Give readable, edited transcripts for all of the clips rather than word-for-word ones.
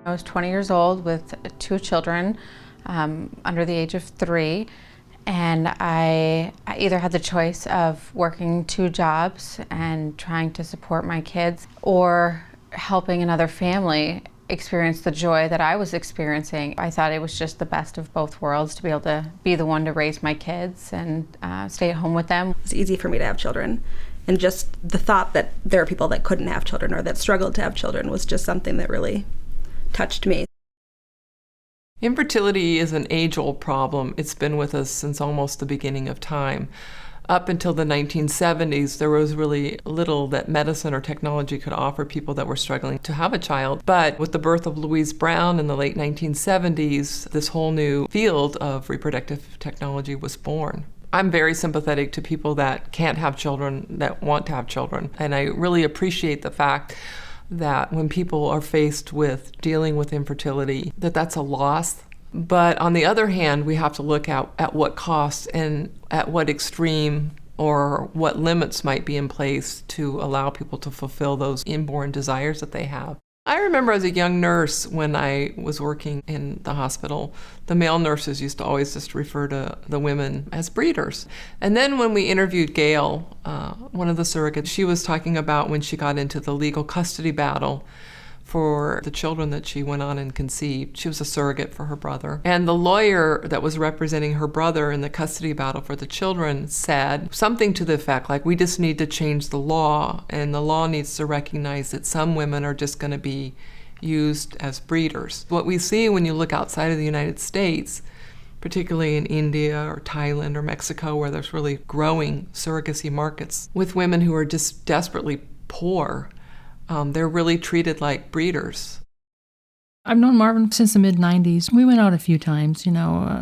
I was 20 years old with 2 children under the age of 3, and I either had the choice of working 2 jobs and trying to support my kids, or helping another family experience the joy that I was experiencing. I thought it was just the best of both worlds to be able to be the one to raise my kids and stay at home with them. It's easy for me to have children. And just the thought that there are people that couldn't have children or that struggled to have children was just something that really touched me. Infertility is an age-old problem. It's been with us since almost the beginning of time. Up until the 1970s, there was really little that medicine or technology could offer people that were struggling to have a child. But with the birth of Louise Brown in the late 1970s, this whole new field of reproductive technology was born. I'm very sympathetic to people that can't have children, that want to have children. And I really appreciate the fact that when people are faced with dealing with infertility, that's a loss. But on the other hand, we have to look at what costs and at what extreme or what limits might be in place to allow people to fulfill those inborn desires that they have. I remember as a young nurse when I was working in the hospital, the male nurses used to always just refer to the women as breeders. And then when we interviewed Gail, one of the surrogates, she was talking about when she got into the legal custody battle for the children that she went on and conceived. She was a surrogate for her brother. And the lawyer that was representing her brother in the custody battle for the children said something to the effect like, we just need to change the law, and the law needs to recognize that some women are just going to be used as breeders. What we see when you look outside of the United States, particularly in India or Thailand or Mexico, where there's really growing surrogacy markets with women who are just desperately poor, they're really treated like breeders. I've known Marvin since the mid-90s. We went out a few times,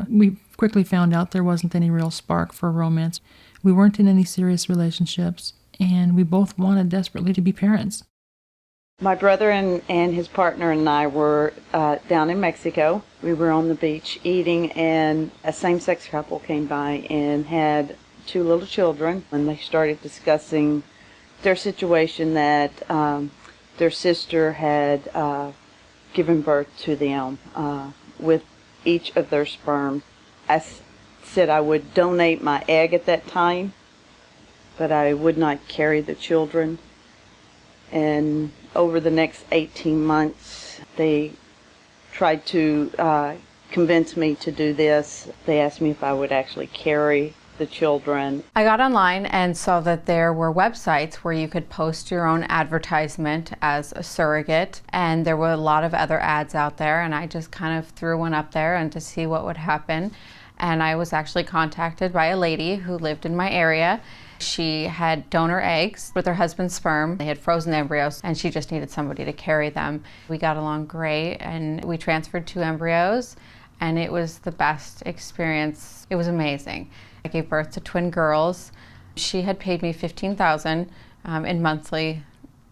we quickly found out there wasn't any real spark for romance. We weren't in any serious relationships, and we both wanted desperately to be parents. My brother and his partner and I were down in Mexico. We were on the beach eating, and a same-sex couple came by and had 2 little children, and they started discussing their situation that their sister had given birth to them with each of their sperm. I said I would donate my egg at that time, but I would not carry the children. And over the next 18 months, they tried to convince me to do this. They asked me if I would actually carry the children. I got online and saw that there were websites where you could post your own advertisement as a surrogate, and there were a lot of other ads out there, and I just kind of threw one up there and to see what would happen. And I was actually contacted by a lady who lived in my area. She had donor eggs with her husband's sperm. They had frozen embryos, and she just needed somebody to carry them. We got along great, and we transferred 2 embryos, and it was the best experience. It was amazing. I gave birth to twin girls. She had paid me $15,000 in monthly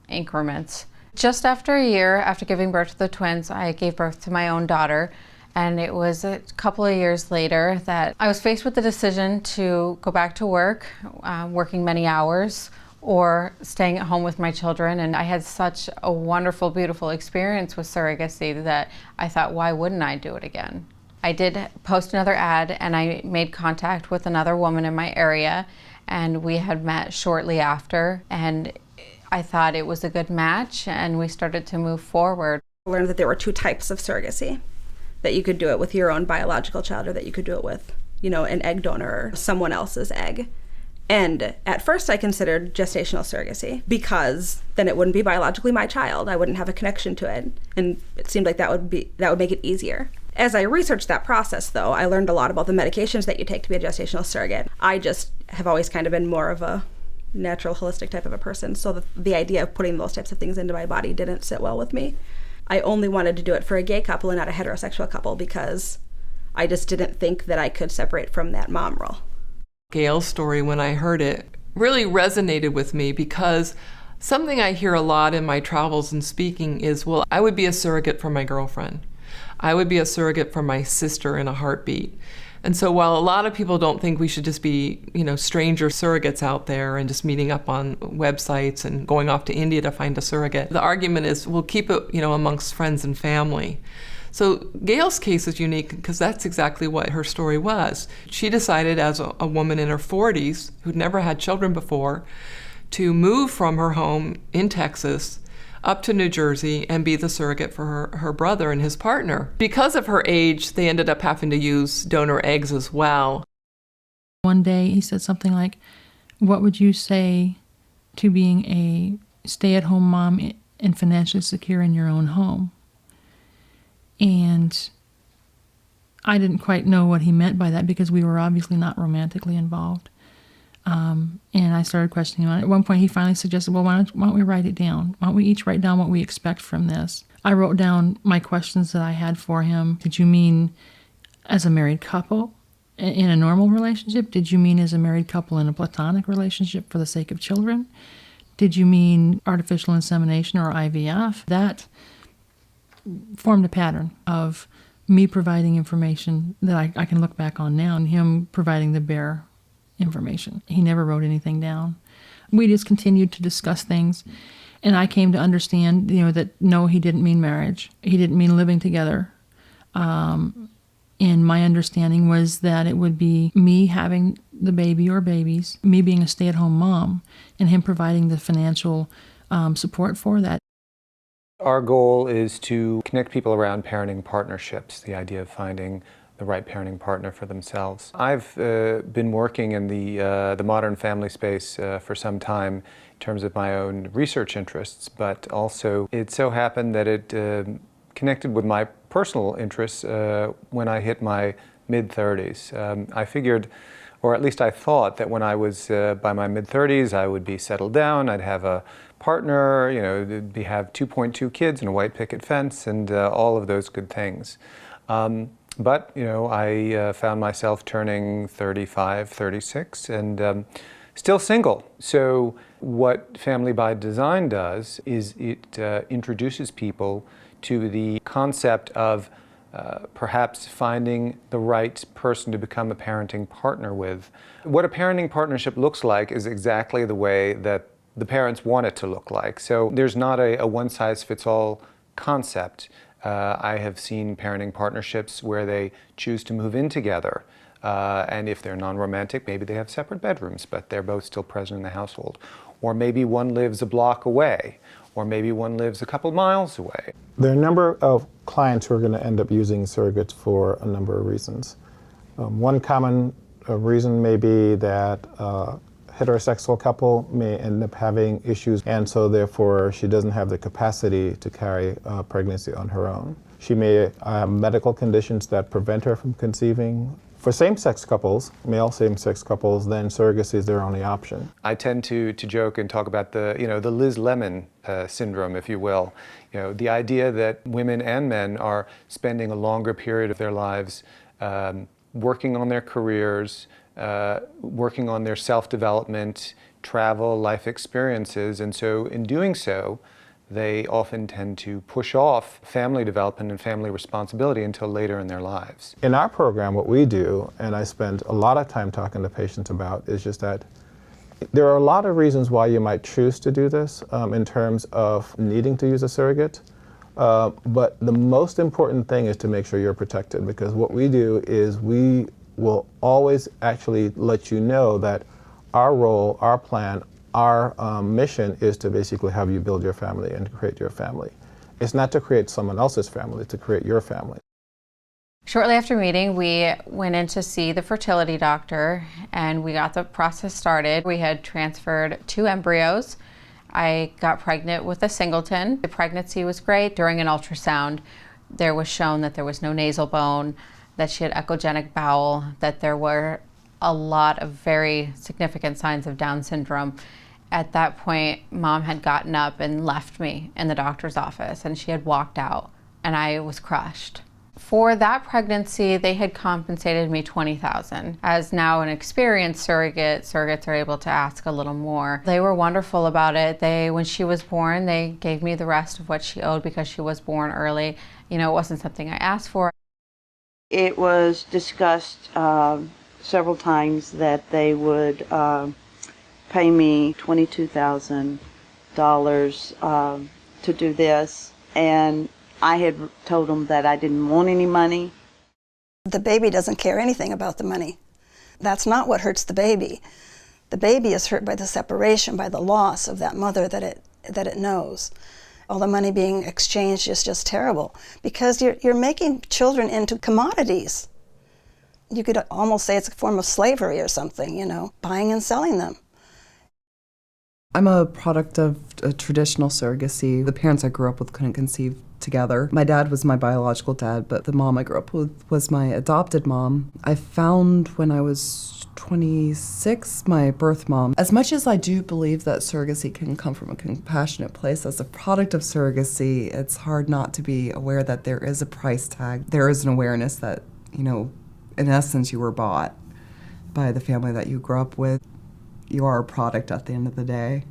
increments. Just after a year after giving birth to the twins, I gave birth to my own daughter. And it was a couple of years later that I was faced with the decision to go back to work, working many hours, or staying at home with my children. And I had such a wonderful, beautiful experience with surrogacy that I thought, why wouldn't I do it again? I did post another ad, and I made contact with another woman in my area, and we had met shortly after, and I thought it was a good match, and we started to move forward. I learned that there were 2 types of surrogacy, that you could do it with your own biological child, or that you could do it with, an egg donor or someone else's egg. And at first I considered gestational surrogacy because then it wouldn't be biologically my child. I wouldn't have a connection to it, and it seemed like that would make it easier. As I researched that process, though, I learned a lot about the medications that you take to be a gestational surrogate. I just have always kind of been more of a natural, holistic type of a person, so the idea of putting those types of things into my body didn't sit well with me. I only wanted to do it for a gay couple and not a heterosexual couple because I just didn't think that I could separate from that mom role. Gail's story, when I heard it, really resonated with me because something I hear a lot in my travels and speaking is, well, I would be a surrogate for my girlfriend. I would be a surrogate for my sister in a heartbeat. And so while a lot of people don't think we should just be, stranger surrogates out there and just meeting up on websites and going off to India to find a surrogate, the argument is we'll keep it, amongst friends and family. So Gail's case is unique because that's exactly what her story was. She decided as a woman in her 40s who'd never had children before to move from her home in Texas up to New Jersey and be the surrogate for her brother and his partner. Because of her age, they ended up having to use donor eggs as well. One day he said something like, "What would you say to being a stay-at-home mom and financially secure in your own home?" And I didn't quite know what he meant by that because we were obviously not romantically involved. And I started questioning him. At one point, he finally suggested, well, why don't we write it down? Why don't we each write down what we expect from this? I wrote down my questions that I had for him. Did you mean as a married couple in a normal relationship? Did you mean as a married couple in a platonic relationship for the sake of children? Did you mean artificial insemination or IVF? That formed a pattern of me providing information that I can look back on now and him providing the bare information. He never wrote anything down. We just continued to discuss things, and I came to understand, that no, he didn't mean marriage. He didn't mean living together. And my understanding was that it would be me having the baby or babies, me being a stay-at-home mom, and him providing the financial support for that. Our goal is to connect people around parenting partnerships, the idea of finding the right parenting partner for themselves. I've been working in the modern family space for some time in terms of my own research interests, but also it so happened that it connected with my personal interests when I hit my mid-30s. I figured, or at least I thought, that when I was by my mid-30s I would be settled down, I'd have a partner, have 2.2 kids and a white picket fence and all of those good things. But, I found myself turning 35, 36 and still single. So what Family by Design does is it introduces people to the concept of perhaps finding the right person to become a parenting partner with. What a parenting partnership looks like is exactly the way that the parents want it to look like. So there's not a one-size-fits-all concept. I have seen parenting partnerships where they choose to move in together. And if they're non-romantic, maybe they have separate bedrooms, but they're both still present in the household. Or maybe one lives a block away, or maybe one lives a couple miles away. There are a number of clients who are going to end up using surrogates for a number of reasons. One common reason may be that heterosexual couple may end up having issues, and so therefore she doesn't have the capacity to carry a pregnancy on her own. She may have medical conditions that prevent her from conceiving. For same-sex couples, male same-sex couples, then surrogacy is their only option. I tend to joke and talk about the Liz Lemon syndrome, if you will. The idea that women and men are spending a longer period of their lives working on their careers, working on their self-development, travel, life experiences, and so in doing so, they often tend to push off family development and family responsibility until later in their lives. In our program, what we do, and I spend a lot of time talking to patients about, is just that there are a lot of reasons why you might choose to do this in terms of needing to use a surrogate. But the most important thing is to make sure you're protected, because what we do is we will always actually let you know that our role, our plan, our mission is to basically have you build your family and create your family. It's not to create someone else's family, it's to create your family. Shortly after meeting, we went in to see the fertility doctor and we got the process started. We had transferred 2 embryos. I got pregnant with a singleton. The pregnancy was great. During an ultrasound, there was shown that there was no nasal bone, that she had echogenic bowel, that there were a lot of very significant signs of Down syndrome. At that point, Mom had gotten up and left me in the doctor's office, and she had walked out, and I was crushed. For that pregnancy, they had compensated me $20,000. As now an experienced surrogate, surrogates are able to ask a little more. They were wonderful about it. When she was born, they gave me the rest of what she owed because she was born early. It wasn't something I asked for. It was discussed several times that they would pay me $22,000 to do this, and I had told them that I didn't want any money. The baby doesn't care anything about the money. That's not what hurts the baby. The baby is hurt by the separation, by the loss of that mother that it knows. All the money being exchanged is just terrible because you're making children into commodities. You could almost say it's a form of slavery or something, buying and selling them. I'm a product of a traditional surrogacy. The parents I grew up with couldn't conceive together. My dad was my biological dad, but the mom I grew up with was my adopted mom. I found when I was 26, my birth mom. As much as I do believe that surrogacy can come from a compassionate place, as a product of surrogacy, it's hard not to be aware that there is a price tag. There is an awareness that, in essence, you were bought by the family that you grew up with. You are a product at the end of the day.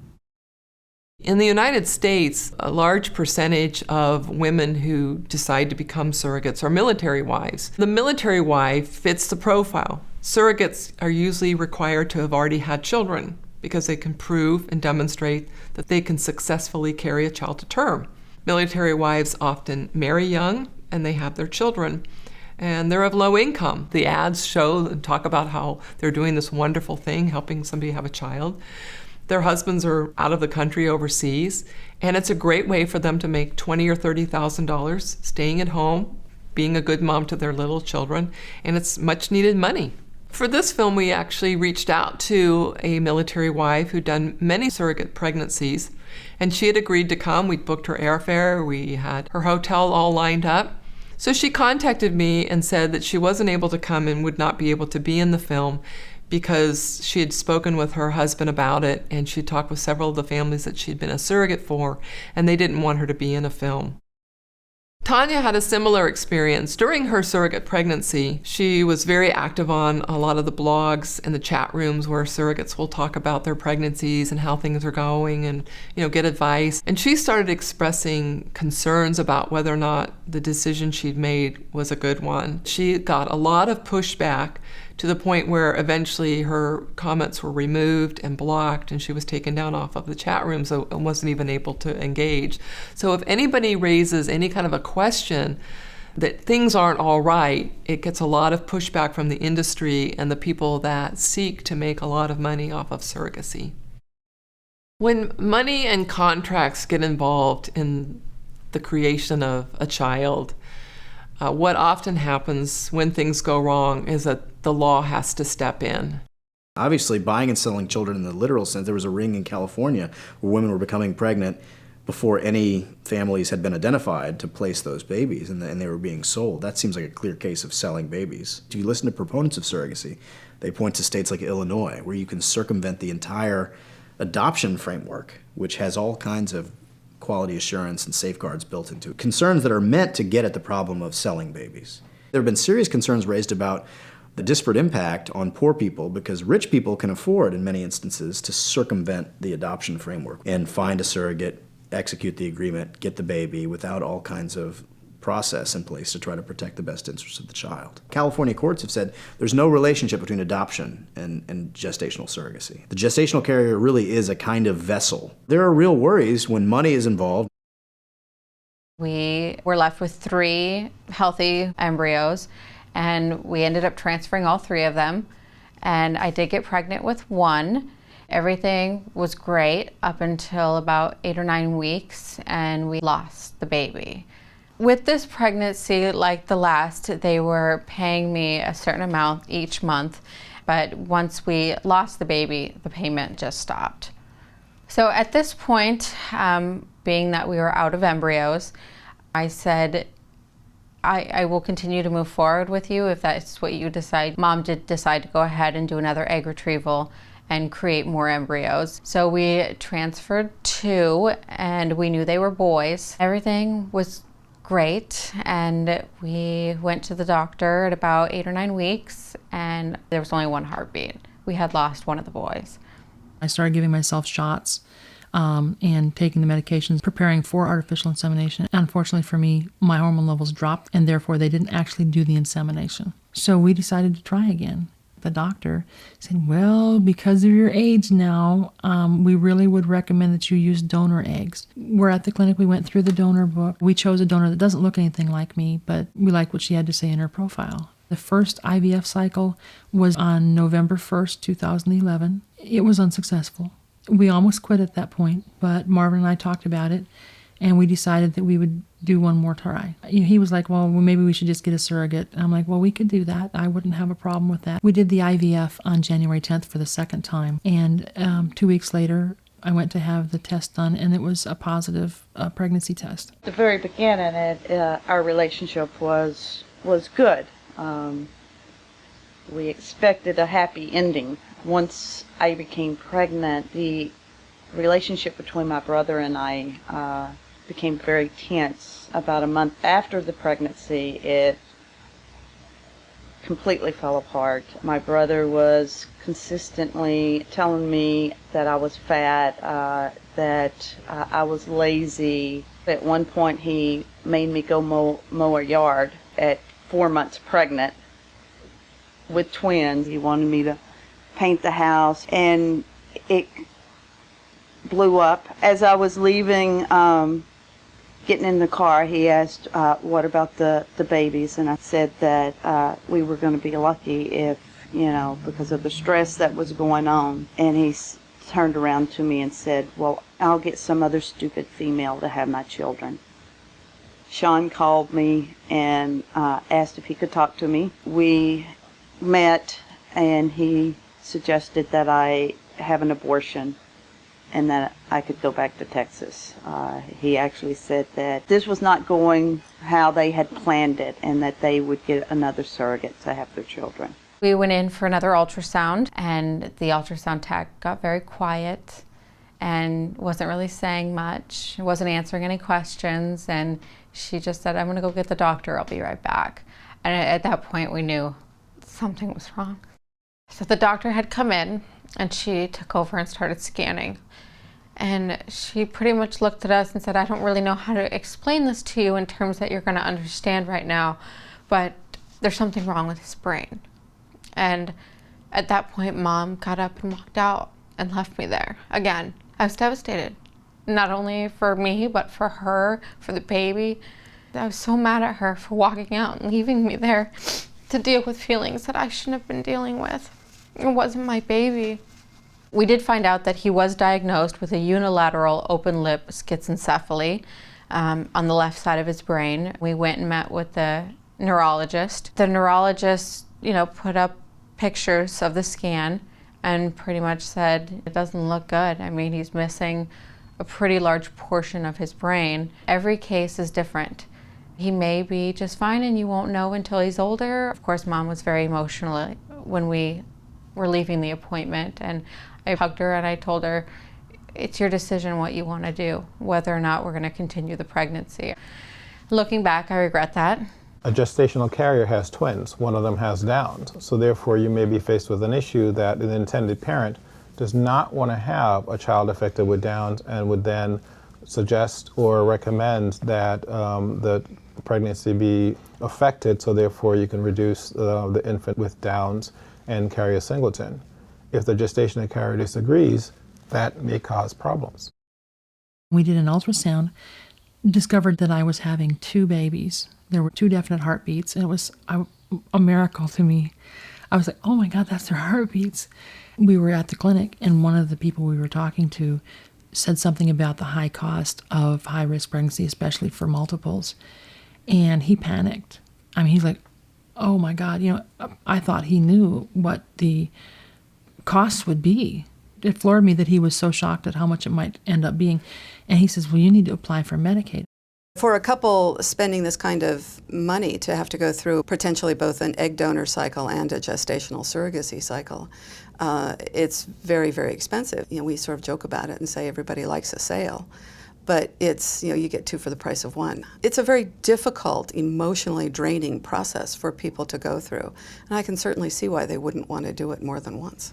In the United States, a large percentage of women who decide to become surrogates are military wives. The military wife fits the profile. Surrogates are usually required to have already had children because they can prove and demonstrate that they can successfully carry a child to term. Military wives often marry young and they have their children, and they're of low income. The ads show and talk about how they're doing this wonderful thing, helping somebody have a child. Their husbands are out of the country overseas, and it's a great way for them to make $20,000 or $30,000 staying at home, being a good mom to their little children, and it's much needed money. For this film, we actually reached out to a military wife who'd done many surrogate pregnancies, and she had agreed to come. We'd booked her airfare, we had her hotel all lined up. So she contacted me and said that she wasn't able to come and would not be able to be in the film because she had spoken with her husband about it, and she talked with several of the families that she'd been a surrogate for, and they didn't want her to be in a film. Tanya had a similar experience. During her surrogate pregnancy, she was very active on a lot of the blogs and the chat rooms where surrogates will talk about their pregnancies and how things are going and, get advice. And she started expressing concerns about whether or not the decision she'd made was a good one. She got a lot of pushback to the point where eventually her comments were removed and blocked, and she was taken down off of the chat room, so and wasn't even able to engage. So if anybody raises any kind of a question that things aren't all right, it gets a lot of pushback from the industry and the people that seek to make a lot of money off of surrogacy. When money and contracts get involved in the creation of a child, what often happens when things go wrong is that the law has to step in. Obviously, buying and selling children in the literal sense, there was a ring in California where women were becoming pregnant before any families had been identified to place those babies, and they were being sold. That seems like a clear case of selling babies. If you listen to proponents of surrogacy, they point to states like Illinois, where you can circumvent the entire adoption framework, which has all kinds of quality assurance and safeguards built into it. Concerns that are meant to get at the problem of selling babies. There have been serious concerns raised about the disparate impact on poor people because rich people can afford, in many instances, to circumvent the adoption framework and find a surrogate, execute the agreement, get the baby without all kinds of process in place to try to protect the best interests of the child. California courts have said there's no relationship between adoption and gestational surrogacy. The gestational carrier really is a kind of vessel. There are real worries when money is involved. We were left with 3 healthy embryos, and we ended up transferring all 3 of them. And I did get pregnant with 1. Everything was great up until about 8 or 9 weeks, and we lost the baby. With this pregnancy, like the last, they were paying me a certain amount each month, but once we lost the baby, the payment just stopped. So at this point, being that we were out of embryos, I said, I will continue to move forward with you if that's what you decide. Mom did decide to go ahead and do another egg retrieval and create more embryos. So we transferred 2, and we knew they were boys. Everything was great, and we went to the doctor at about 8 or 9 weeks, and there was only 1 heartbeat. We had lost one of the boys. I started giving myself shots and taking the medications, preparing for artificial insemination. Unfortunately for me, my hormone levels dropped, and therefore they didn't actually do the insemination. So we decided to try again. The doctor said, well, because of your age now, we really would recommend that you use donor eggs. We're at the clinic, we went through the donor book. We chose a donor that doesn't look anything like me, but we like what she had to say in her profile. The first IVF cycle was on November 1st, 2011. It was unsuccessful. We almost quit at that point, but Marvin and I talked about it, and we decided that we would do one more try. He was like, well, maybe we should just get a surrogate. I'm like, well, we could do that. I wouldn't have a problem with that. We did the IVF on January 10th for the second time, and 2 weeks later, I went to have the test done, and it was a positive pregnancy test. At the very beginning, our relationship was good. We expected a happy ending. Once I became pregnant, the relationship between my brother and I became very tense. About a month after the pregnancy, it completely fell apart. My brother was consistently telling me that I was fat, that I was lazy. At one point, he made me go mow a yard at 4 months pregnant with twins. He wanted me to paint the house, and it blew up. As I was leaving, getting in the car, he asked, what about the babies? And I said that we were going to be lucky if, because of the stress that was going on. And he turned around to me and said, well, I'll get some other stupid female to have my children. Sean called me and asked if he could talk to me. We met, and he suggested that I have an abortion and that I could go back to Texas. He actually said that this was not going how they had planned it, and that they would get another surrogate to have their children. We went in for another ultrasound, and the ultrasound tech got very quiet and wasn't really saying much, wasn't answering any questions, and she just said, I'm going to go get the doctor, I'll be right back. And at that point we knew something was wrong. So the doctor had come in, and she took over and started scanning. And she pretty much looked at us and said, I don't really know how to explain this to you in terms that you're going to understand right now, but there's something wrong with his brain. And at that point, Mom got up and walked out and left me there. Again, I was devastated, not only for me, but for her, for the baby. I was so mad at her for walking out and leaving me there to deal with feelings that I shouldn't have been dealing with. It wasn't my baby. We did find out that he was diagnosed with a unilateral open lip schizencephaly on the left side of his brain. We went and met with the neurologist. The neurologist, put up pictures of the scan and pretty much said, it doesn't look good. I mean, he's missing a pretty large portion of his brain. Every case is different. He may be just fine and you won't know until he's older. Of course, Mom was very emotional when we were leaving the appointment, and I hugged her and I told her, it's your decision what you want to do, whether or not we're going to continue the pregnancy. Looking back, I regret that. A gestational carrier has twins. One of them has Downs. So therefore, you may be faced with an issue that an intended parent does not want to have a child affected with Downs, and would then suggest or recommend that the pregnancy be affected, so therefore you can reduce the infant with Downs and carry a singleton. If the gestational carrier disagrees, that may cause problems. We did an ultrasound, discovered that I was having 2 babies. There were 2 definite heartbeats, and it was a miracle to me. I was like, oh my God, that's their heartbeats. We were at the clinic, and one of the people we were talking to said something about the high cost of high-risk pregnancy, especially for multiples, and he panicked. I mean, he's like, oh my God, I thought he knew what the costs would be. It floored me that he was so shocked at how much it might end up being. And he says, well, you need to apply for Medicaid. For a couple spending this kind of money to have to go through potentially both an egg donor cycle and a gestational surrogacy cycle, it's very, very expensive. We sort of joke about it and say everybody likes a sale, but it's, you get 2 for the price of 1. It's a very difficult, emotionally draining process for people to go through, and I can certainly see why they wouldn't want to do it more than once.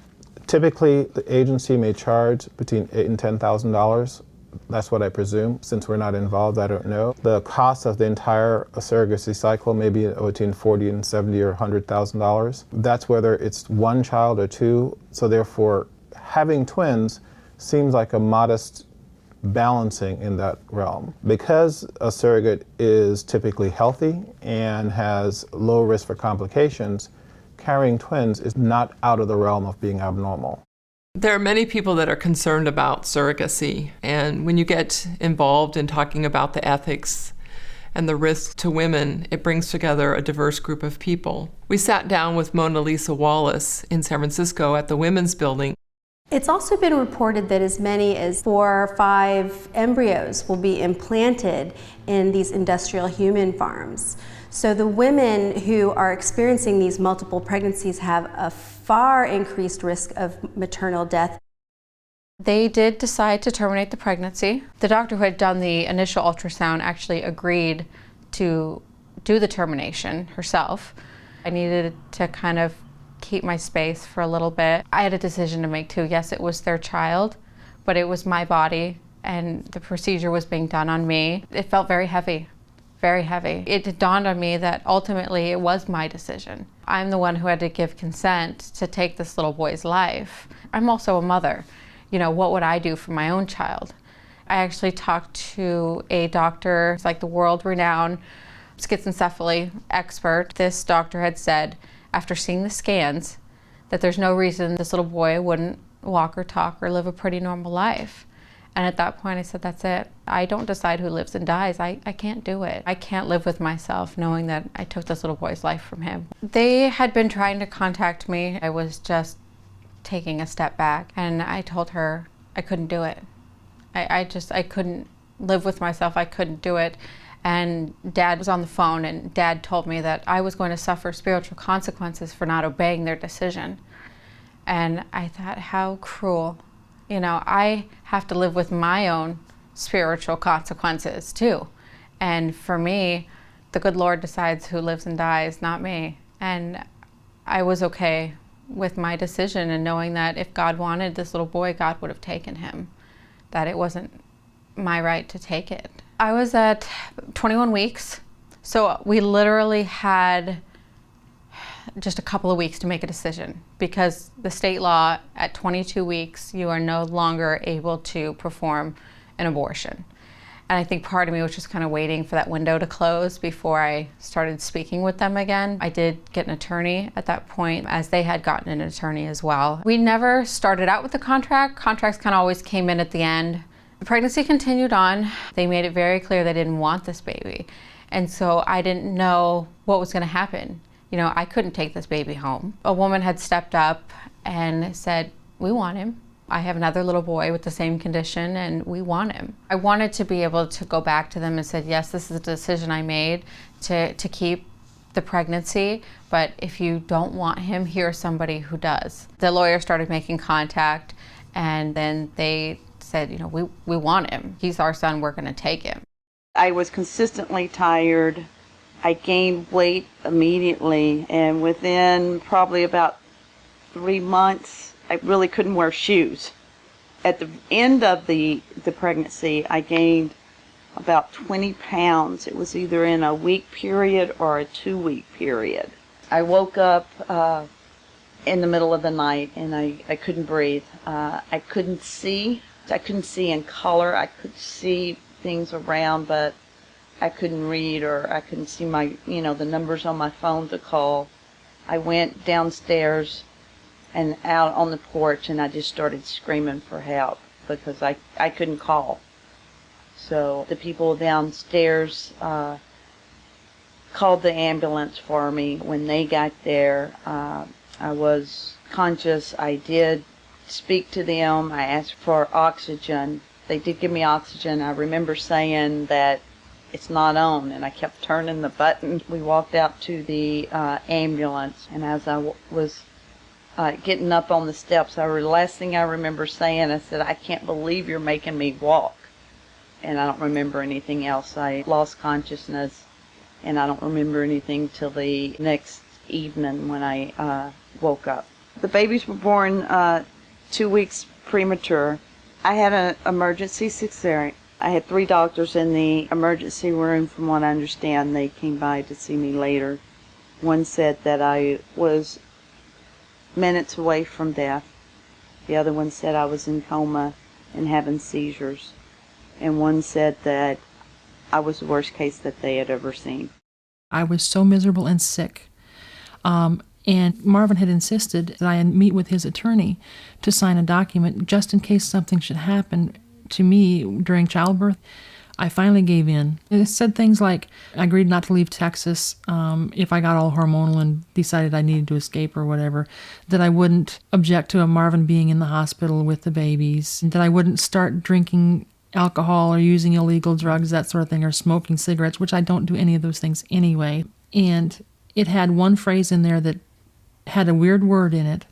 Typically, the agency may charge between $8,000 and $10,000. That's what I presume. Since we're not involved, I don't know. The cost of the entire surrogacy cycle may be between $40,000 and $70,000 or $100,000. That's whether it's one child or two. So therefore, having twins seems like a modest balancing in that realm. Because a surrogate is typically healthy and has low risk for complications, carrying twins is not out of the realm of being abnormal. There are many people that are concerned about surrogacy, and when you get involved in talking about the ethics and the risks to women, it brings together a diverse group of people. We sat down with Mona Lisa Wallace in San Francisco at the Women's Building. It's also been reported that as many as 4 or 5 embryos will be implanted in these industrial human farms. So the women who are experiencing these multiple pregnancies have a far increased risk of maternal death. They did decide to terminate the pregnancy. The doctor who had done the initial ultrasound actually agreed to do the termination herself. I needed to kind of keep my space for a little bit. I had a decision to make too. Yes, it was their child, but it was my body and the procedure was being done on me. It felt very heavy. Very heavy. It dawned on me that ultimately it was my decision. I'm the one who had to give consent to take this little boy's life. I'm also a mother. You know, what would I do for my own child? I actually talked to a doctor, it's like the world-renowned schizencephaly expert. This doctor had said, after seeing the scans, that there's no reason this little boy wouldn't walk or talk or live a pretty normal life. And at that point I said, that's it. I don't decide who lives and dies. I can't do it. I can't live with myself knowing that I took this little boy's life from him. They had been trying to contact me. I was just taking a step back and I told her I couldn't do it. I couldn't live with myself. I couldn't do it. And Dad was on the phone and Dad told me that I was going to suffer spiritual consequences for not obeying their decision. And I thought, how cruel. You know, I have to live with my own spiritual consequences too. And for me, the good Lord decides who lives and dies, not me. And I was okay with my decision and knowing that if God wanted this little boy, God would have taken him, that it wasn't my right to take it. I was at 21 weeks, so we literally had just a couple of weeks to make a decision because the state law at 22 weeks, you are no longer able to perform an abortion. And I think part of me was just kind of waiting for that window to close before I started speaking with them again. I did get an attorney at that point, as they had gotten an attorney as well. We never started out with the contract. Contracts kind of always came in at the end. The pregnancy continued on. They made it very clear they didn't want this baby. And so I didn't know what was going to happen. You know, I couldn't take this baby home. A woman had stepped up and said, we want him. I have another little boy with the same condition and we want him. I wanted to be able to go back to them and say, yes, this is a decision I made to keep the pregnancy, but if you don't want him, here's somebody who does. The lawyer started making contact and then they said, you know, we want him. He's our son, we're gonna take him. I was consistently tired. I gained weight immediately, and within probably about 3 months, I really couldn't wear shoes. At the end of the pregnancy, I gained about 20 pounds. It was either in a week period or a 2-week period. I woke up in the middle of the night and I couldn't breathe. I couldn't see. I couldn't see in color. I could see things around, but I couldn't read, or I couldn't see my, the numbers on my phone to call. I went downstairs and out on the porch and I just started screaming for help because I couldn't call. So the people downstairs called the ambulance for me. When they got there, I was conscious. I did speak to them. I asked for oxygen. They did give me oxygen. I remember saying that it's not on, and I kept turning the button. We walked out to the ambulance, and as I was getting up on the steps, the last thing I remember saying, I said, I can't believe you're making me walk. And I don't remember anything else. I lost consciousness, and I don't remember anything till the next evening when I woke up. The babies were born 2 weeks premature. I had an emergency cesarean. I had 3 doctors in the emergency room. From what I understand, they came by to see me later. One said that I was minutes away from death. The other one said I was in coma and having seizures. And one said that I was the worst case that they had ever seen. I was so miserable and sick. And Marvin had insisted that I meet with his attorney to sign a document just in case something should happen to me during childbirth. I finally gave in. It said things like, I agreed not to leave Texas if I got all hormonal and decided I needed to escape or whatever, that I wouldn't object to a Marvin being in the hospital with the babies, that I wouldn't start drinking alcohol or using illegal drugs, that sort of thing, or smoking cigarettes, which I don't do any of those things anyway. And it had one phrase in there that had a weird word in it,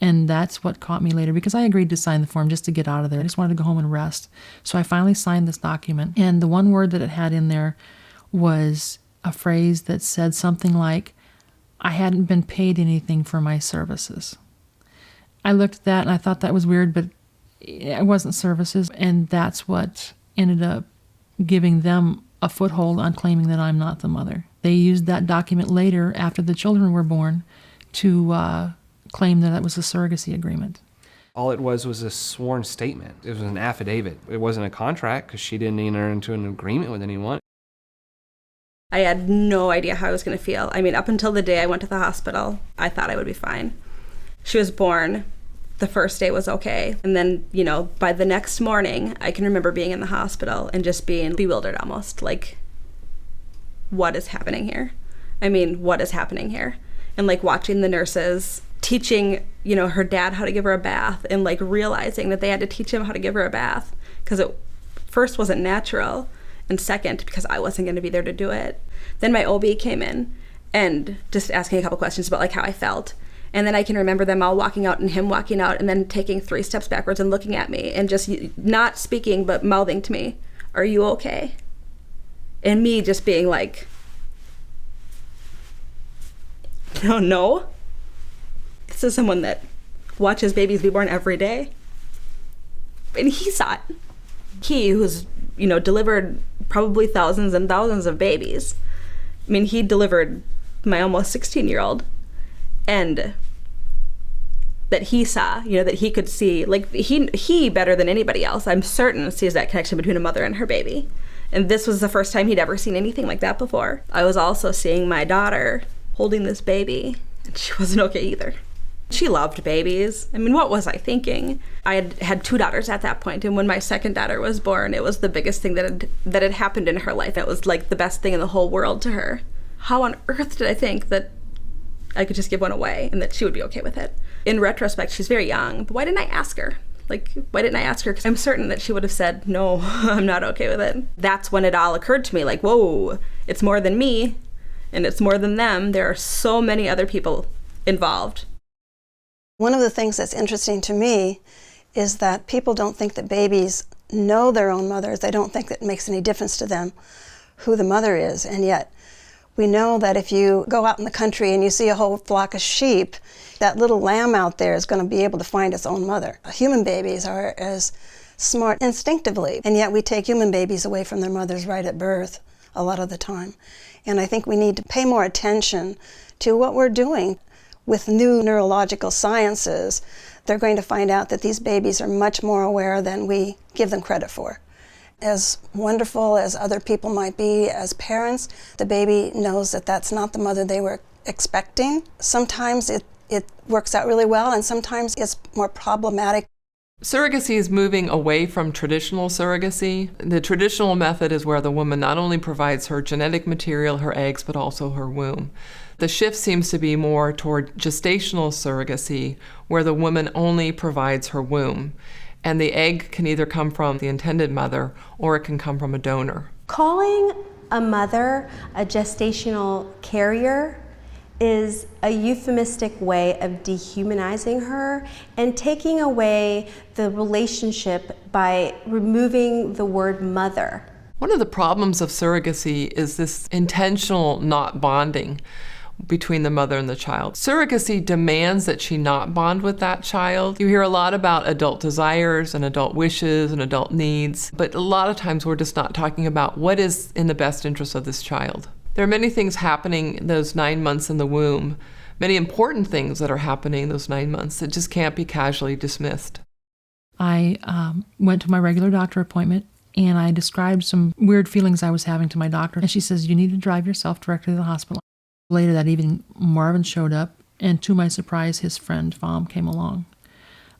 and that's what caught me later, because I agreed to sign the form just to get out of there. I just wanted to go home and rest. So I finally signed this document, and the one word that it had in there was a phrase that said something like, I hadn't been paid anything for my services. I looked at that and I thought that was weird, but it wasn't services, and that's what ended up giving them a foothold on claiming that I'm not the mother. They used that document later, after the children were born, to claim that it was a surrogacy agreement. All it was a sworn statement. It was an affidavit. It wasn't a contract because she didn't enter into an agreement with anyone. I had no idea how I was going to feel. I mean, up until the day I went to the hospital, I thought I would be fine. She was born. The first day was okay. And then, by the next morning, I can remember being in the hospital and just being bewildered almost. Like, what is happening here? I mean, what is happening here? And watching the nurses teaching, her dad how to give her a bath, and realizing that they had to teach him how to give her a bath because it first wasn't natural, and second, because I wasn't going to be there to do it. Then my OB came in and just asking a couple questions about how I felt. And then I can remember them all walking out and him walking out and then taking 3 steps backwards and looking at me and just not speaking but mouthing to me, "Are you okay?" And me just being like, no. This is someone that watches babies be born every day. And he saw it. He, who's, delivered probably thousands and thousands of babies. I mean, he delivered my almost 16-year-old. And that he saw, that he could see, he better than anybody else, I'm certain, sees that connection between a mother and her baby. And this was the first time he'd ever seen anything like that before. I was also seeing my daughter holding this baby, and she wasn't okay either. She loved babies. I mean, what was I thinking? I had 2 daughters at that point, and when my second daughter was born, it was the biggest thing that had happened in her life. It was the best thing in the whole world to her. How on earth did I think that I could just give one away and that she would be okay with it? In retrospect, she's very young, but why didn't I ask her? Why didn't I ask her? Because I'm certain that she would have said, no, I'm not okay with it. That's when it all occurred to me, whoa, it's more than me. And it's more than them. There are so many other people involved. One of the things that's interesting to me is that people don't think that babies know their own mothers. They don't think that it makes any difference to them who the mother is. And yet we know that if you go out in the country and you see a whole flock of sheep, that little lamb out there is going to be able to find its own mother. Human babies are as smart instinctively, and yet we take human babies away from their mothers right at birth a lot of the time. And I think we need to pay more attention to what we're doing. With new neurological sciences, they're going to find out that these babies are much more aware than we give them credit for. As wonderful as other people might be as parents, the baby knows that that's not the mother they were expecting. Sometimes it works out really well, and sometimes it's more problematic. Surrogacy is moving away from traditional surrogacy. The traditional method is where the woman not only provides her genetic material, her eggs, but also her womb. The shift seems to be more toward gestational surrogacy, where the woman only provides her womb. And the egg can either come from the intended mother or it can come from a donor. Calling a mother a gestational carrier is a euphemistic way of dehumanizing her and taking away the relationship by removing the word mother. One of the problems of surrogacy is this intentional not bonding. between the mother and the child. Surrogacy demands that she not bond with that child. You hear a lot about adult desires and adult wishes and adult needs, but a lot of times we're just not talking about what is in the best interest of this child. There are many things happening in those 9 months in the womb, many important things that are happening in those 9 months that just can't be casually dismissed. I went to my regular doctor appointment, and I described some weird feelings I was having to my doctor. And she says, you need to drive yourself directly to the hospital. Later that evening, Marvin showed up, and to my surprise, his friend, Fom, came along.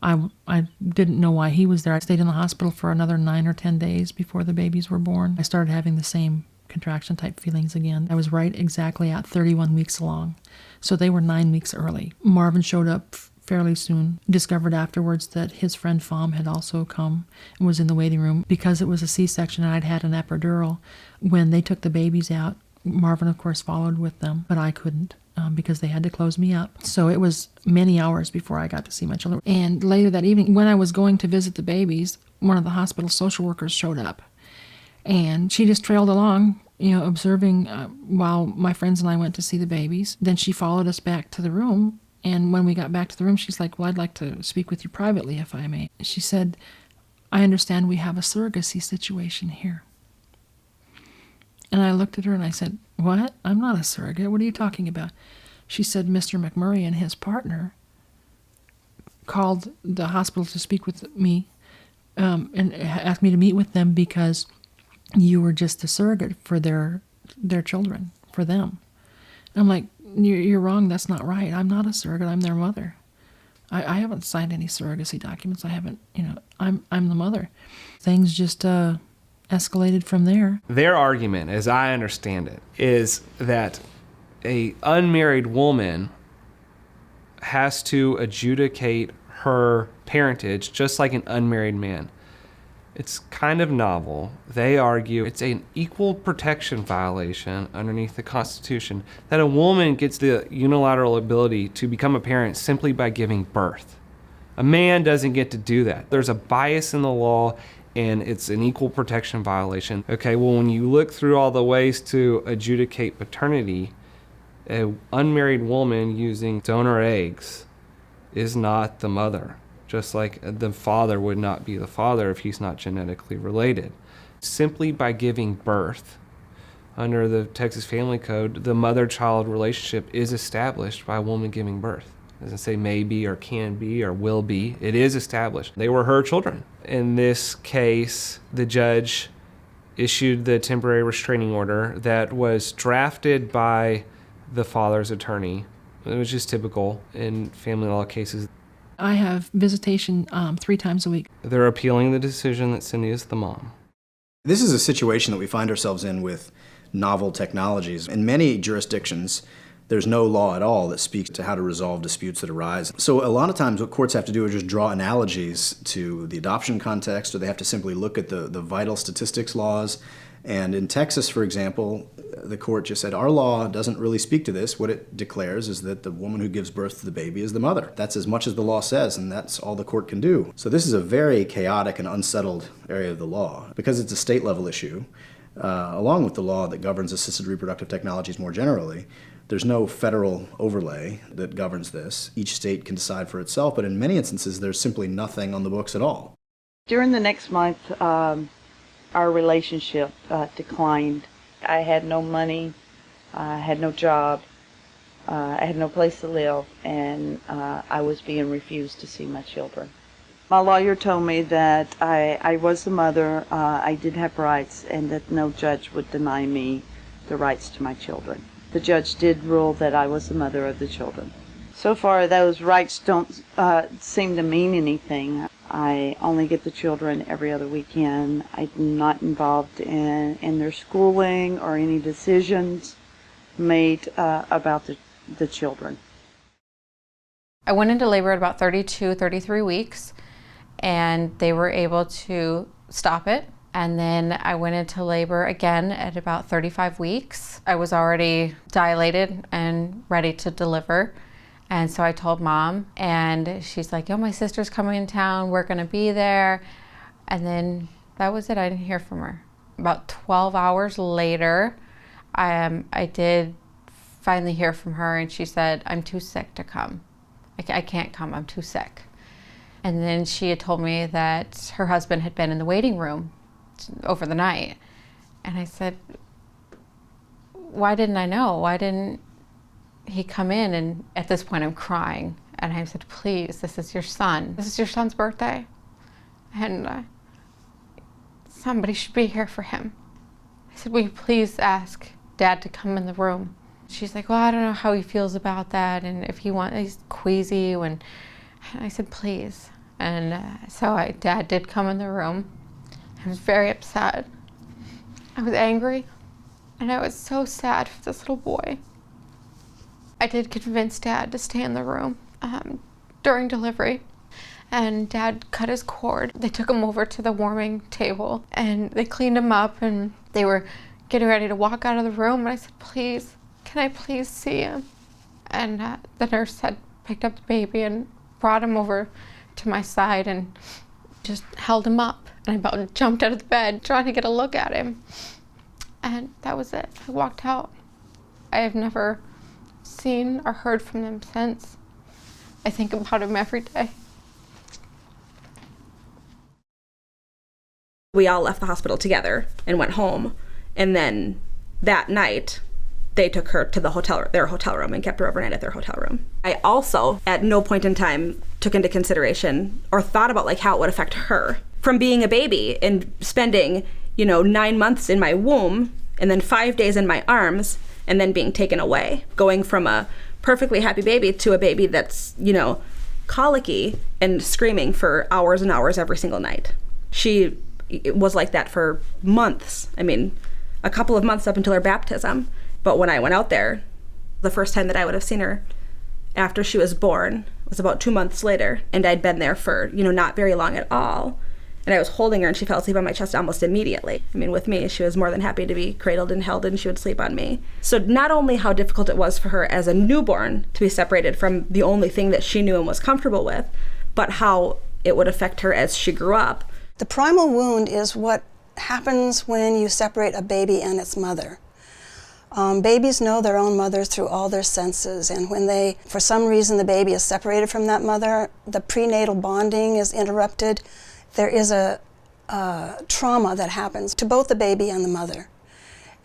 I didn't know why he was there. I stayed in the hospital for another 9 or 10 days before the babies were born. I started having the same contraction-type feelings again. I was right exactly at 31 weeks along, so they were 9 weeks early. Marvin showed up fairly soon. Discovered afterwards that his friend Fom had also come and was in the waiting room. Because it was a C-section and I'd had an epidural, when they took the babies out, Marvin, of course, followed with them, but I couldn't because they had to close me up. So it was many hours before I got to see my children. And later that evening, when I was going to visit the babies, one of the hospital social workers showed up. And she just trailed along, observing while my friends and I went to see the babies. Then she followed us back to the room. And when we got back to the room, she's like, well, I'd like to speak with you privately, if I may. She said, I understand we have a surrogacy situation here. And I looked at her and I said, what? I'm not a surrogate. What are you talking about? She said, Mr. McMurray and his partner called the hospital to speak with me and asked me to meet with them because you were just a surrogate for their children, for them. And I'm like, you're wrong. That's not right. I'm not a surrogate. I'm their mother. I haven't signed any surrogacy documents. I haven't, I'm the mother. Things just escalated from there. Their argument, as I understand it, is that a unmarried woman has to adjudicate her parentage just like an unmarried man. It's kind of novel. They argue it's an equal protection violation underneath the Constitution that a woman gets the unilateral ability to become a parent simply by giving birth. A man doesn't get to do that. There's a bias in the law, and it's an equal protection violation. Okay, well, when you look through all the ways to adjudicate paternity, an unmarried woman using donor eggs is not the mother. Just like the father would not be the father if he's not genetically related. Simply by giving birth, under the Texas Family Code, the mother-child relationship is established by a woman giving birth. It doesn't say maybe or can be or will be. It is established. They were her children. In this case, the judge issued the temporary restraining order that was drafted by the father's attorney. It was just typical in family law cases. I have visitation 3 times a week. They're appealing the decision that Cindy is the mom. This is a situation that we find ourselves in with novel technologies. In many jurisdictions, there's no law at all that speaks to how to resolve disputes that arise. So a lot of times what courts have to do is just draw analogies to the adoption context, or they have to simply look at the vital statistics laws. And in Texas, for example, the court just said, our law doesn't really speak to this. What it declares is that the woman who gives birth to the baby is the mother. That's as much as the law says, and that's all the court can do. So this is a very chaotic and unsettled area of the law. Because it's a state-level issue, along with the law that governs assisted reproductive technologies more generally, there's no federal overlay that governs this. Each state can decide for itself, but in many instances, there's simply nothing on the books at all. During the next month, our relationship declined. I had no money, I had no job, I had no place to live, and I was being refused to see my children. My lawyer told me that I was the mother, I did have rights, and that no judge would deny me the rights to my children. The judge did rule that I was the mother of the children. So far, those rights don't seem to mean anything. I only get the children every other weekend. I'm not involved in their schooling or any decisions made about the children. I went into labor at about 32, 33 weeks, and they were able to stop it. And then I went into labor again at about 35 weeks. I was already dilated and ready to deliver. And so I told Mom, and she's like, oh, my sister's coming in town, we're gonna be there. And then that was it, I didn't hear from her. About 12 hours later, I did finally hear from her, and she said, I'm too sick to come. I can't come, I'm too sick. And then she had told me that her husband had been in the waiting room over the night. And I said, why didn't I know? Why didn't he come in? And at this point I'm crying. And I said, please, this is your son. This is your son's birthday. And somebody should be here for him. I said, will you please ask Dad to come in the room? She's like, well, I don't know how he feels about that, and if he's queasy. And I said, please. And so Dad did come in the room. I was very upset. I was angry, and I was so sad for this little boy. I did convince Dad to stay in the room during delivery, and Dad cut his cord. They took him over to the warming table, and they cleaned him up, and they were getting ready to walk out of the room, and I said, please, can I please see him? And the nurse had picked up the baby and brought him over to my side and just held him up. And I about jumped out of the bed trying to get a look at him. And that was it. I walked out. I have never seen or heard from them since. I think about him every day. We all left the hospital together and went home. And then that night, they took her to their hotel room and kept her overnight at their hotel room. I also, at no point in time, took into consideration or thought about like how it would affect her. From being a baby and spending, 9 months in my womb and then 5 days in my arms and then being taken away. Going from a perfectly happy baby to a baby that's, colicky and screaming for hours and hours every single night. She was like that for months. I mean, a couple of months up until her baptism. But when I went out there, the first time that I would have seen her after she was born was about 2 months later, and I'd been there for, not very long at all. And I was holding her, and she fell asleep on my chest almost immediately. I mean, with me, she was more than happy to be cradled and held, and she would sleep on me. So not only how difficult it was for her as a newborn to be separated from the only thing that she knew and was comfortable with, but how it would affect her as she grew up. The primal wound is what happens when you separate a baby and its mother. Babies know their own mothers through all their senses, and when for some reason the baby is separated from that mother, the prenatal bonding is interrupted. There is a trauma that happens to both the baby and the mother,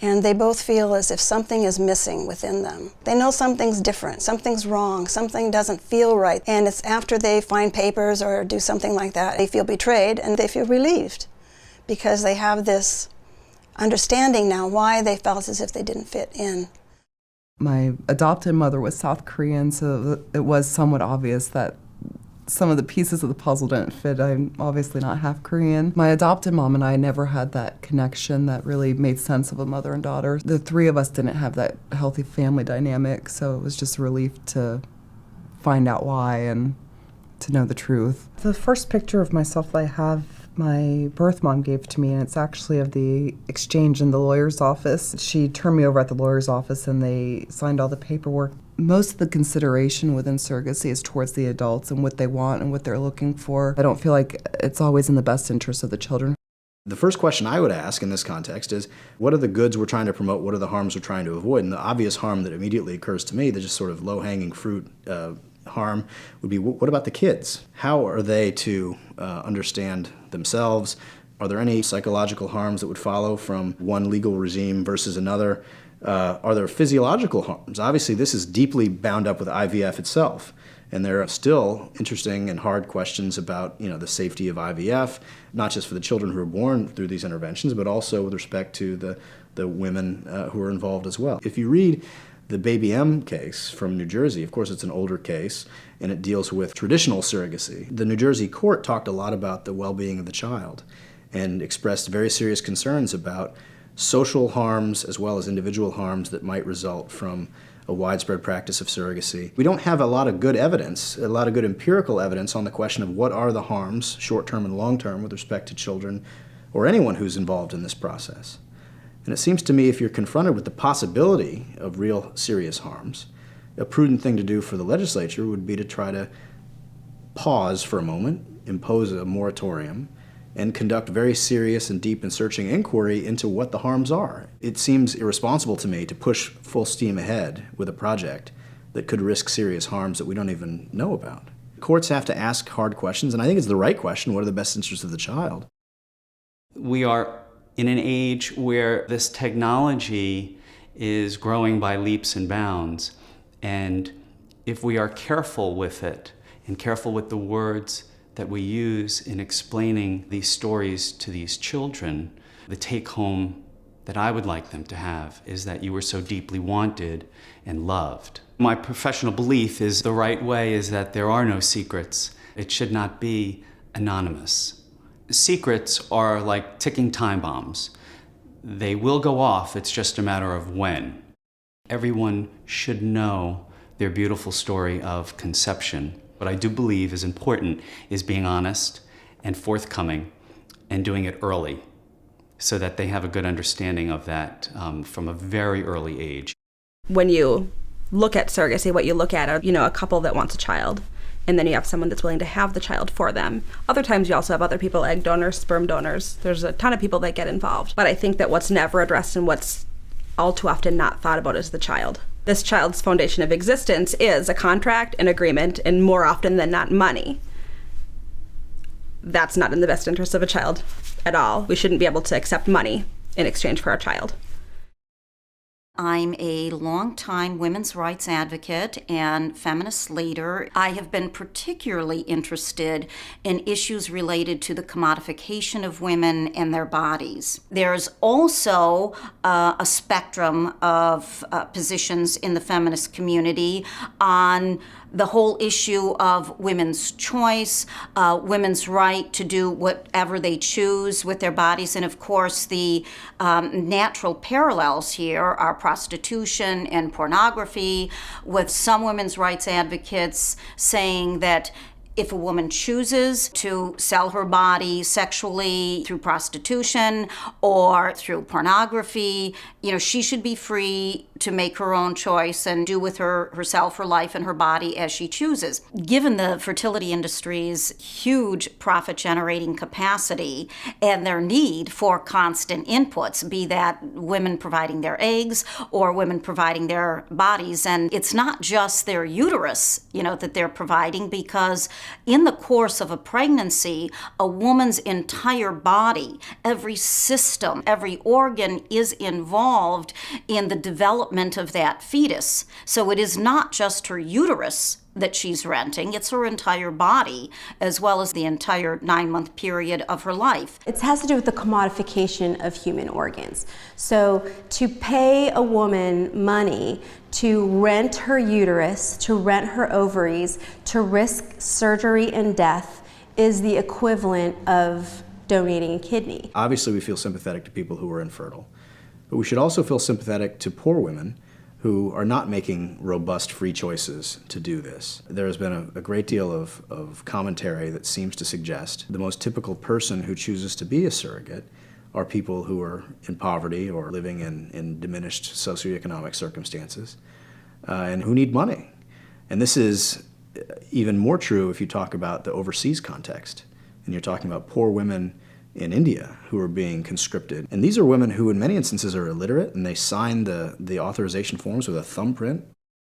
and they both feel as if something is missing within them. They know something's different, something's wrong, something doesn't feel right, and it's after they find papers or do something like that, they feel betrayed and they feel relieved because they have this understanding now why they felt as if they didn't fit in. My adopted mother was South Korean, so it was somewhat obvious that some of the pieces of the puzzle didn't fit. I'm obviously not half Korean. My adopted mom and I never had that connection that really made sense of a mother and daughter. The three of us didn't have that healthy family dynamic, so it was just a relief to find out why and to know the truth. The first picture of myself that I have, my birth mom gave to me, and it's actually of the exchange in the lawyer's office. She turned me over at the lawyer's office and they signed all the paperwork. Most of the consideration within surrogacy is towards the adults and what they want and what they're looking for. I don't feel like it's always in the best interest of the children. The first question I would ask in this context is, what are the goods we're trying to promote? What are the harms we're trying to avoid? And the obvious harm that immediately occurs to me, the just sort of low-hanging fruit harm, would be, what about the kids? How are they to understand themselves? Are there any psychological harms that would follow from one legal regime versus another? Are there physiological harms? Obviously, this is deeply bound up with IVF itself. And there are still interesting and hard questions about, the safety of IVF, not just for the children who are born through these interventions, but also with respect to the women who are involved as well. If you read the Baby M case from New Jersey, of course it's an older case, and it deals with traditional surrogacy. The New Jersey court talked a lot about the well-being of the child and expressed very serious concerns about social harms as well as individual harms that might result from a widespread practice of surrogacy. We don't have a lot of good evidence, a lot of good empirical evidence on the question of what are the harms, short-term and long-term, with respect to children or anyone who's involved in this process. And it seems to me if you're confronted with the possibility of real serious harms, a prudent thing to do for the legislature would be to try to pause for a moment, impose a moratorium, and conduct very serious and deep and searching inquiry into what the harms are. It seems irresponsible to me to push full steam ahead with a project that could risk serious harms that we don't even know about. Courts have to ask hard questions, and I think it's the right question: what are the best interests of the child? We are in an age where this technology is growing by leaps and bounds, and if we are careful with it and careful with the words that we use in explaining these stories to these children, the take-home that I would like them to have is that you were so deeply wanted and loved. My professional belief is the right way is that there are no secrets. It should not be anonymous. Secrets are like ticking time bombs. They will go off, it's just a matter of when. Everyone should know their beautiful story of conception. What I do believe is important is being honest and forthcoming and doing it early so that they have a good understanding of that from a very early age. When you look at surrogacy, what you look at are, a couple that wants a child, and then you have someone that's willing to have the child for them. Other times you also have other people, egg donors, sperm donors. There's a ton of people that get involved. But I think that what's never addressed and what's all too often not thought about is the child. This child's foundation of existence is a contract, an agreement, and more often than not, money. That's not in the best interest of a child at all. We shouldn't be able to accept money in exchange for our child. I'm a longtime women's rights advocate and feminist leader. I have been particularly interested in issues related to the commodification of women and their bodies. There's also a spectrum of positions in the feminist community on the whole issue of women's choice, women's right to do whatever they choose with their bodies. And of course, the natural parallels here are prostitution and pornography, with some women's rights advocates saying that if a woman chooses to sell her body sexually through prostitution or through pornography, she should be free to make her own choice and do with herself, her life, and her body as she chooses. Given the fertility industry's huge profit-generating capacity and their need for constant inputs, be that women providing their eggs or women providing their bodies, and it's not just their uterus, that they're providing, because in the course of a pregnancy, a woman's entire body, every system, every organ is involved in the development of that fetus. So it is not just her uterus that she's renting, it's her entire body, as well as the entire 9-month period of her life. It has to do with the commodification of human organs. So to pay a woman money to rent her uterus, to rent her ovaries, to risk surgery and death is the equivalent of donating a kidney. Obviously, we feel sympathetic to people who are infertile, but we should also feel sympathetic to poor women who are not making robust free choices to do this. There has been a great deal of commentary that seems to suggest the most typical person who chooses to be a surrogate are people who are in poverty or living in diminished socioeconomic circumstances and who need money. And this is even more true if you talk about the overseas context and you're talking about poor women in India who are being conscripted. And these are women who in many instances are illiterate, and they sign the authorization forms with a thumbprint.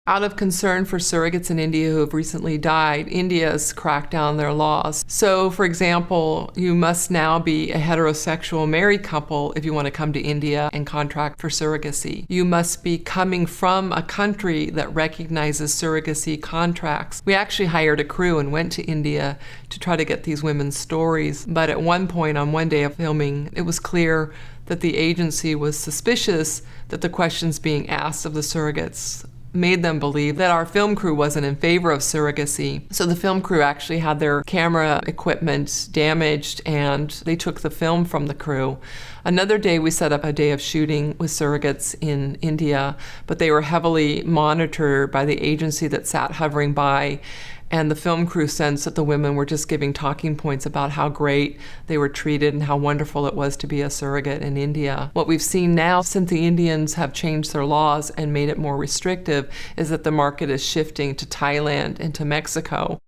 Out of concern for surrogates in India who have recently died, India has cracked down their laws. So, for example, you must now be a heterosexual married couple if you want to come to India and contract for surrogacy. You must be coming from a country that recognizes surrogacy contracts. We actually hired a crew and went to India to try to get these women's stories. But at one point, on one day of filming, it was clear that the agency was suspicious that the questions being asked of the surrogates made them believe that our film crew wasn't in favor of surrogacy. So the film crew actually had their camera equipment damaged and they took the film from the crew. Another day we set up a day of shooting with surrogates in India, but they were heavily monitored by the agency that sat hovering by. And the film crew sensed that the women were just giving talking points about how great they were treated and how wonderful it was to be a surrogate in India. What we've seen now, since the Indians have changed their laws and made it more restrictive, is that the market is shifting to Thailand and to Mexico.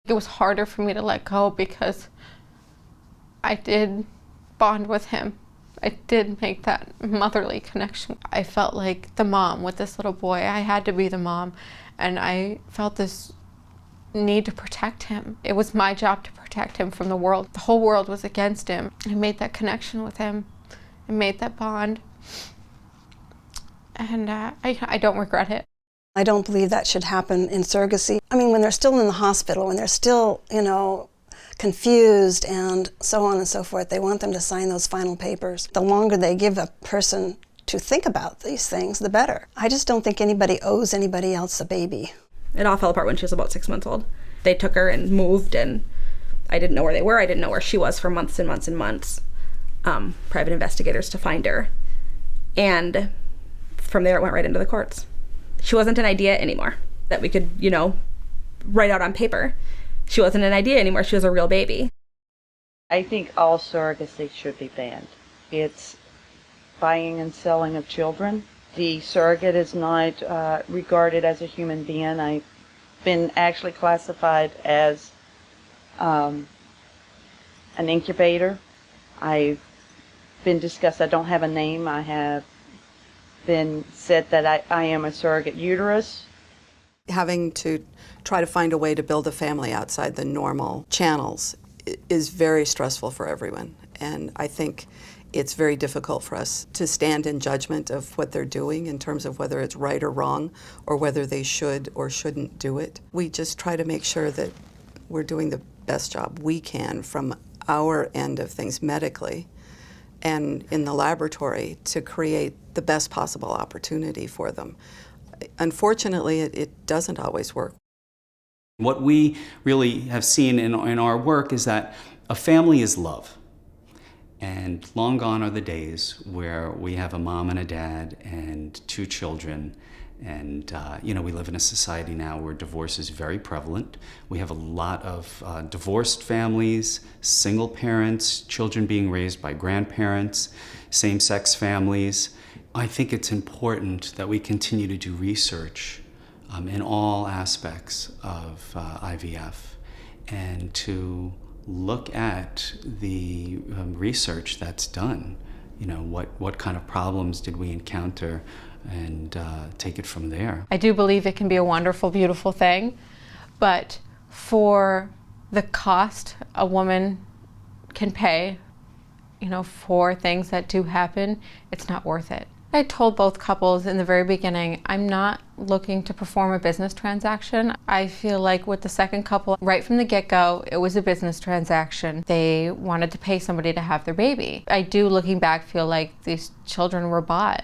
It was harder for me to let go because I did bond with him. I did make that motherly connection. I felt like the mom with this little boy. I had to be the mom, and I felt this need to protect him. It was my job to protect him from the world. The whole world was against him. I made that connection with him. I made that bond, and I don't regret it. I don't believe that should happen in surrogacy. I mean, when they're still in the hospital, when they're still, confused and so on and so forth, they want them to sign those final papers. The longer they give a person to think about these things, the better. I just don't think anybody owes anybody else a baby. It all fell apart when she was about 6 months old. They took her and moved, and I didn't know where they were. I didn't know where she was for months and months and months. Private investigators to find her. And from there, it went right into the courts. She wasn't an idea anymore that we could, write out on paper. She wasn't an idea anymore. She was a real baby. I think all surrogacy should be banned. It's buying and selling of children. The surrogate is not regarded as a human being. I've been actually classified as an incubator. I've been discussed. I don't have a name. I have been said that I am a surrogate uterus. Having to try to find a way to build a family outside the normal channels is very stressful for everyone. And I think it's very difficult for us to stand in judgment of what they're doing in terms of whether it's right or wrong, or whether they should or shouldn't do it. We just try to make sure that we're doing the best job we can from our end of things medically and in the laboratory to create the best possible opportunity for them. Unfortunately, it doesn't always work. What we really have seen in our work is that a family is love. And long gone are the days where we have a mom and a dad and 2 children. And, we live in a society now where divorce is very prevalent. We have a lot of divorced families, single parents, children being raised by grandparents, same-sex families. I think it's important that we continue to do research in all aspects of IVF and to look at the research that's done. What kind of problems did we encounter, and take it from there. I do believe it can be a wonderful, beautiful thing, but for the cost a woman can pay, for things that do happen, it's not worth it. I told both couples in the very beginning, I'm not looking to perform a business transaction. I feel like with the second couple, right from the get-go, it was a business transaction. They wanted to pay somebody to have their baby. I do, looking back, feel like these children were bought.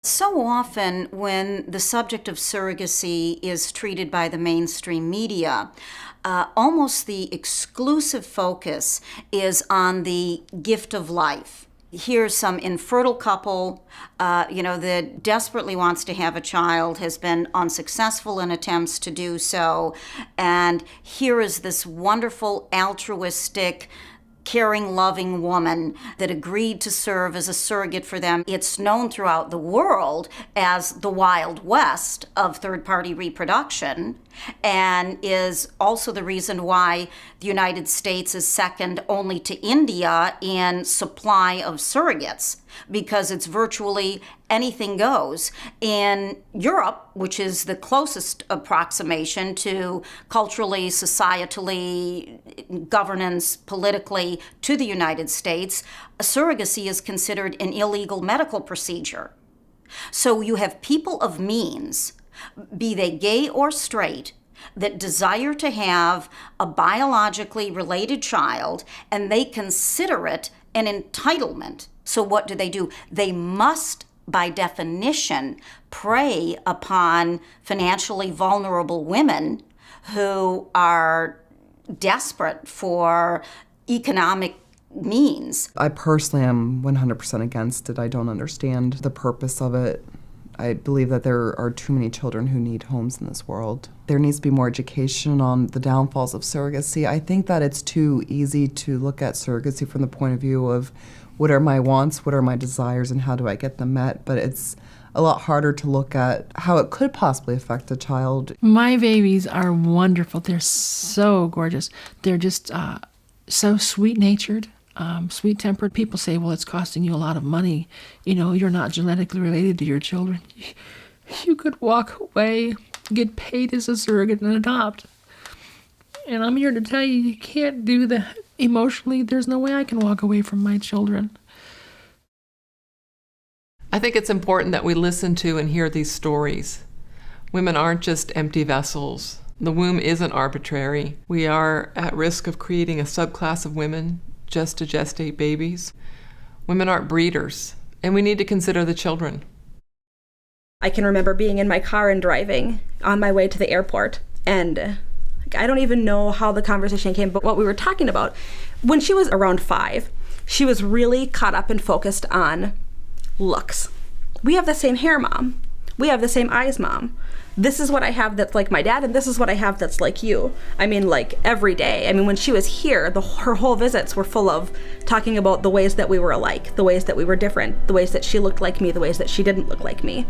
So often when the subject of surrogacy is treated by the mainstream media, almost the exclusive focus is on the gift of life. Here's some infertile couple, that desperately wants to have a child, has been unsuccessful in attempts to do so, and here is this wonderful, altruistic, caring, loving woman that agreed to serve as a surrogate for them. It's known throughout the world as the Wild West of third-party reproduction, and is also the reason why the United States is second only to India in supply of surrogates, because it's virtually anything goes. In Europe, which is the closest approximation to culturally, societally, governance, politically to the United States, surrogacy is considered an illegal medical procedure. So you have people of means, be they gay or straight, that desire to have a biologically related child, and they consider it an entitlement. So what do? They must, by definition, prey upon financially vulnerable women who are desperate for economic means. I personally am 100% against it. I don't understand the purpose of it. I believe that there are too many children who need homes in this world. There needs to be more education on the downfalls of surrogacy. I think that it's too easy to look at surrogacy from the point of view of what are my wants, what are my desires, and how do I get them met. But a lot harder to look at how it could possibly affect a child. My babies are wonderful. They're so gorgeous. They're just so sweet-natured, sweet-tempered. People say, well, it's costing you a lot of money. You know, you're not genetically related to your children. You could walk away, get paid as a surrogate, and adopt. And I'm here to tell you, you can't do that. Emotionally, there's no way I can walk away from my children. I think it's important that we listen to and hear these stories. Women aren't just empty vessels. The womb isn't arbitrary. We are at risk of creating a subclass of women just to gestate babies. Women aren't breeders, and we need to consider the children. I can remember being in my car and driving on my way to the airport, and I don't even know how the conversation came, but what we were talking about, when she was around 5, she was really caught up and focused on looks. We have the same hair, Mom. We have the same eyes, Mom. This is what I have that's like my dad, and this is what I have that's like you. I mean, like, every day. I mean, when she was here, her whole visits were full of talking about the ways that we were alike, the ways that we were different, the ways that she looked like me, the ways that she didn't look like me.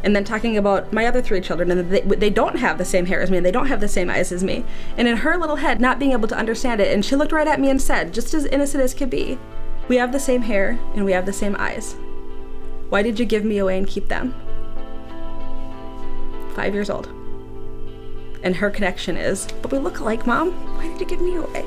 And then talking about my other 3 children, and they don't have the same hair as me, and they don't have the same eyes as me. And in her little head, not being able to understand it, and she looked right at me and said, just as innocent as could be, we have the same hair, and we have the same eyes. Why did you give me away and keep them? 5 years old. And her connection is, but we look alike, Mom. Why did you give me away?